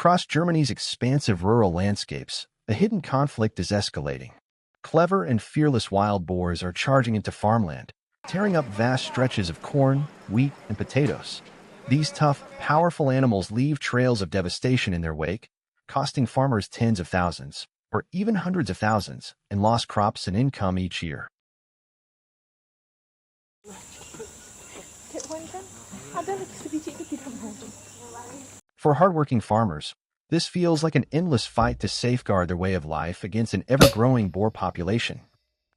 Across Germany's expansive rural landscapes, a hidden conflict is escalating. Clever and fearless wild boars are charging into farmland, tearing up vast stretches of corn, wheat, and potatoes. These tough, powerful animals leave trails of devastation in their wake, costing farmers tens of thousands, or even hundreds of thousands, in lost crops and income each year. For hardworking farmers, this feels like an endless fight to safeguard their way of life against an ever-growing boar population.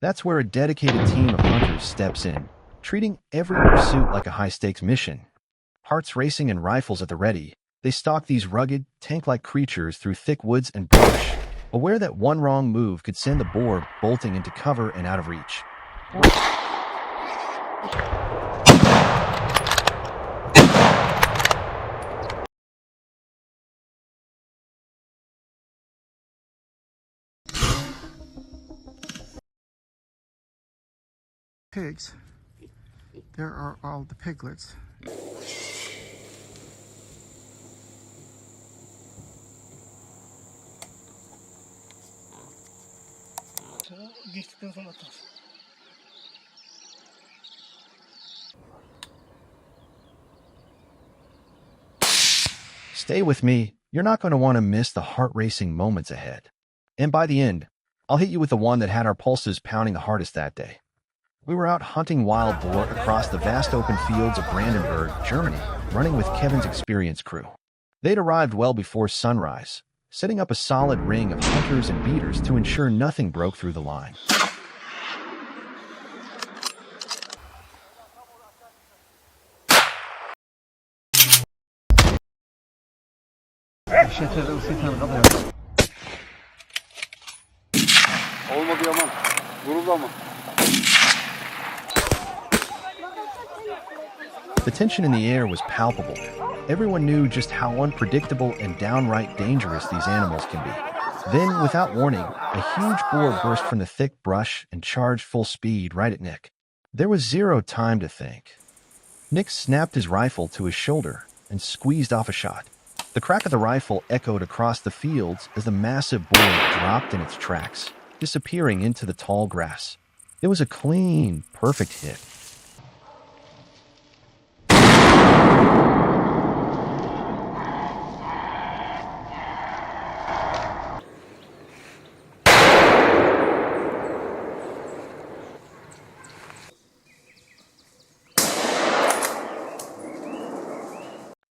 That's where a dedicated team of hunters steps in, treating every pursuit like a high-stakes mission. Hearts racing and rifles at the ready, they stalk these rugged, tank-like creatures through thick woods and brush, aware that one wrong move could send the boar bolting into cover and out of reach. Pigs. There are all the piglets. Stay with me, you're not going to want to miss the heart-racing moments ahead. And by the end, I'll hit you with the one that had our pulses pounding the hardest that day. We were out hunting wild boar across the vast open fields of Brandenburg, Germany, running with Kevin's experienced crew. They'd arrived well before sunrise, setting up a solid ring of hunters and beaters to ensure nothing broke through the line. Olmadı yaman. Vuruldu ama. The tension in the air was palpable. Everyone knew just how unpredictable and downright dangerous these animals can be. Then, without warning, a huge boar burst from the thick brush and charged full speed right at Nick. There was zero time to think. Nick snapped his rifle to his shoulder and squeezed off a shot. The crack of the rifle echoed across the fields as the massive boar dropped in its tracks, disappearing into the tall grass. It was a clean, perfect hit.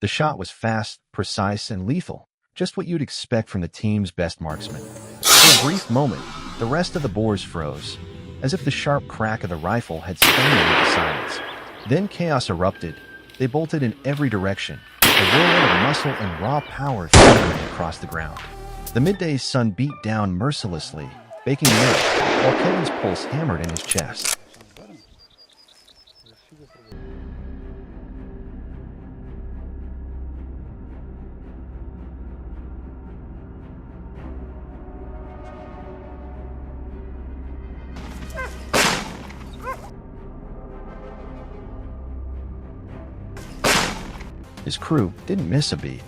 The shot was fast, precise, and lethal, just what you'd expect from the team's best marksman. For a brief moment, the rest of the boars froze, as if the sharp crack of the rifle had stunned them into silence. Then chaos erupted. They bolted in every direction, a whirlwind of muscle and raw power thundering across the ground. The midday sun beat down mercilessly, baking the earth, while Kevin's pulse hammered in his chest. His crew didn't miss a beat.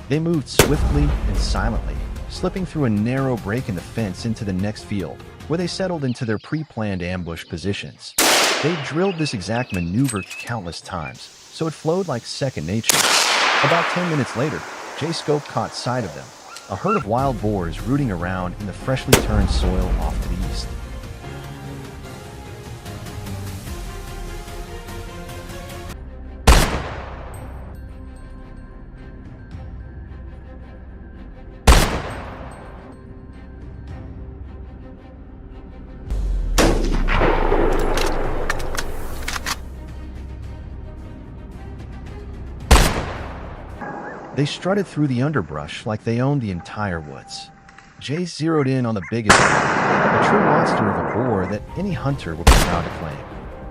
They moved swiftly and silently, slipping through a narrow break in the fence into the next field, where they settled into their pre-planned ambush positions. They drilled this exact maneuver countless times, so it flowed like second nature. About 10 minutes later, J-Scope caught sight of them, a herd of wild boars rooting around in the freshly turned soil off to the east. They strutted through the underbrush like they owned the entire woods. Jay zeroed in on the biggest one, a true monster of a boar that any hunter would be proud to claim.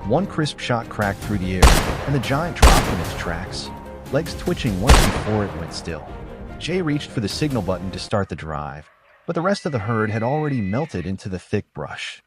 One crisp shot cracked through the air, and the giant dropped in its tracks, legs twitching once before it went still. Jay reached for the signal button to start the drive, but the rest of the herd had already melted into the thick brush.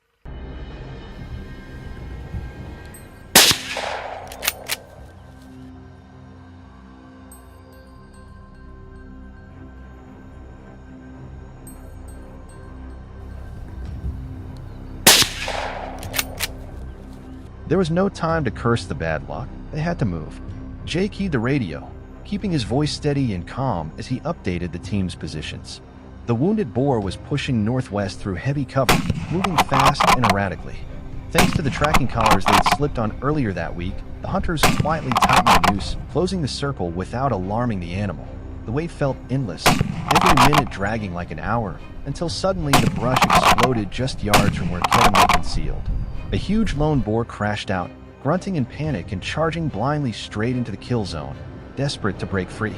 There was no time to curse the bad luck. They had to move. Jake keyed the radio, keeping his voice steady and calm as he updated the team's positions. The wounded boar was pushing northwest through heavy cover, moving fast and erratically. Thanks to the tracking collars they had slipped on earlier that week, the hunters quietly tightened the noose, closing the circle without alarming the animal. The wait felt endless, every minute dragging like an hour, until suddenly the brush exploded just yards from where Kevin lay concealed. A huge lone boar crashed out, grunting in panic and charging blindly straight into the kill zone, desperate to break free.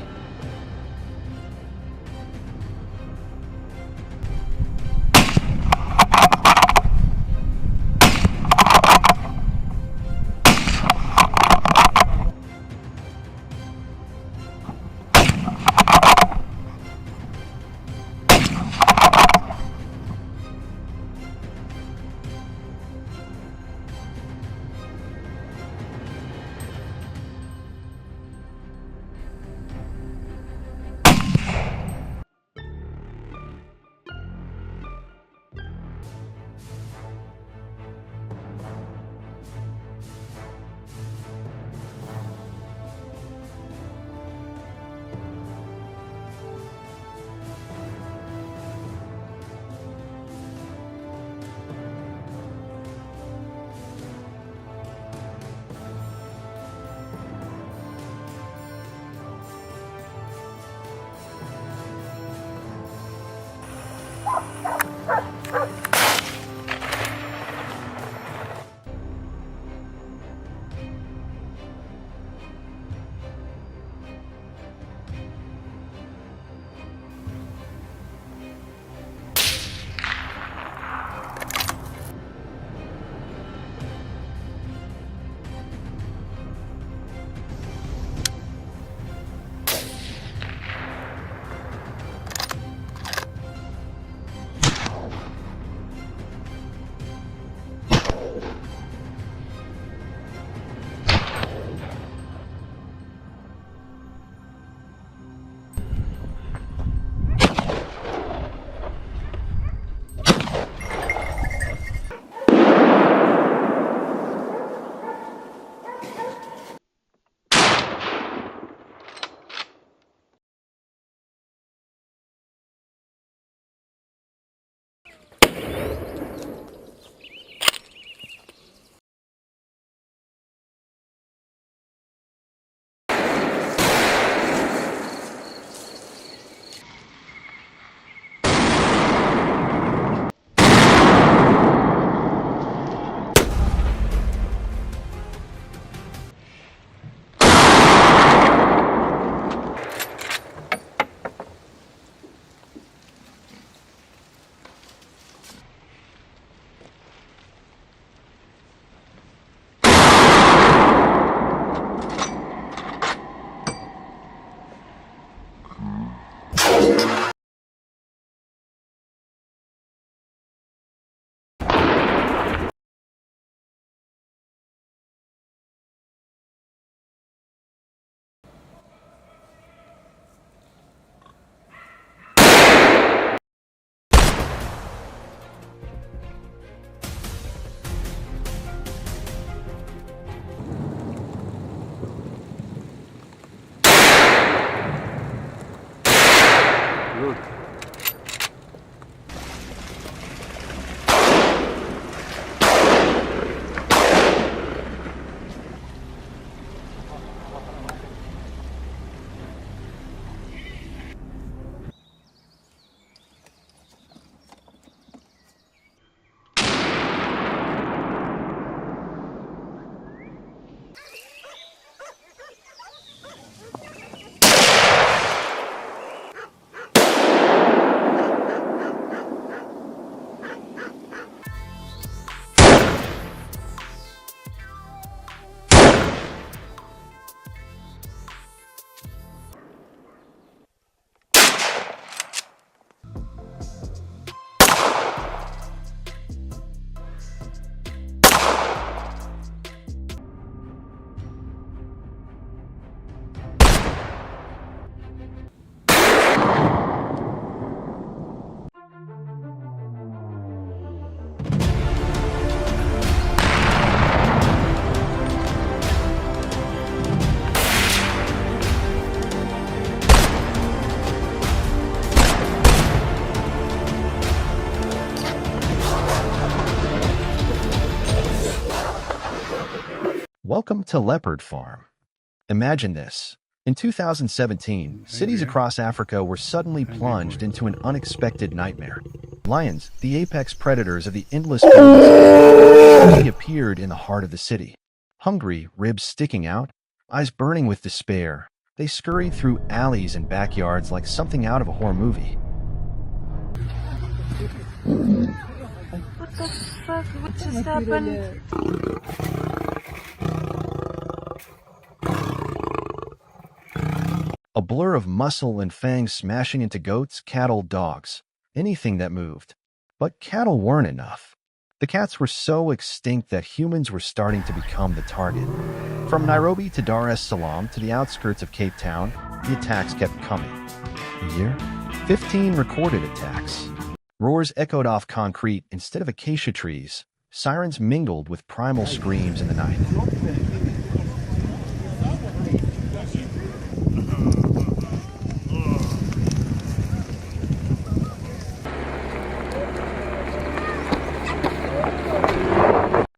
Welcome to Leopard Farm. Imagine this. In 2017, cities across Africa were suddenly plunged into an unexpected nightmare. Lions, the apex predators of the endless wilderness, suddenly appeared in the heart of the city. Hungry, ribs sticking out, eyes burning with despair, they scurried through alleys and backyards like something out of a horror movie. What the fuck? What just happened? A blur of muscle and fangs smashing into goats, cattle, dogs, anything that moved. But cattle weren't enough. The cats were so extinct that humans were starting to become the target. From Nairobi to Dar es Salaam to the outskirts of Cape Town, the attacks kept coming. A year? 15 recorded attacks. Roars echoed off concrete instead of acacia trees. Sirens mingled with primal screams in the night.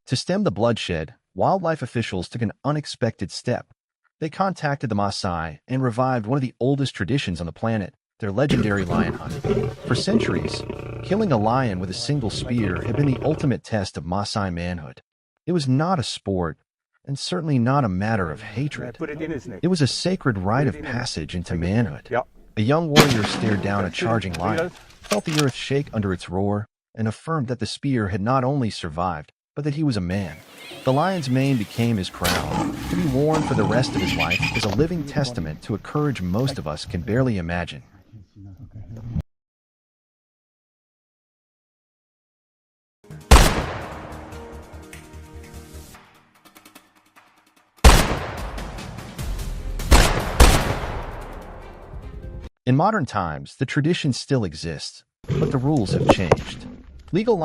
To stem the bloodshed, wildlife officials took an unexpected step. They contacted the Masai and revived one of the oldest traditions on the planet, their legendary lion hunt. For centuries, killing a lion with a single spear had been the ultimate test of Masai manhood. It was not a sport, and certainly not a matter of hatred. It was a sacred rite of passage into manhood. A young warrior stared down a charging lion, felt the earth shake under its roar, and affirmed that the spear had not only survived, but that he was a man. The lion's mane became his crown, to be worn for the rest of his life is a living testament to a courage most of us can barely imagine. In modern times, the tradition still exists, but the rules have changed. Legal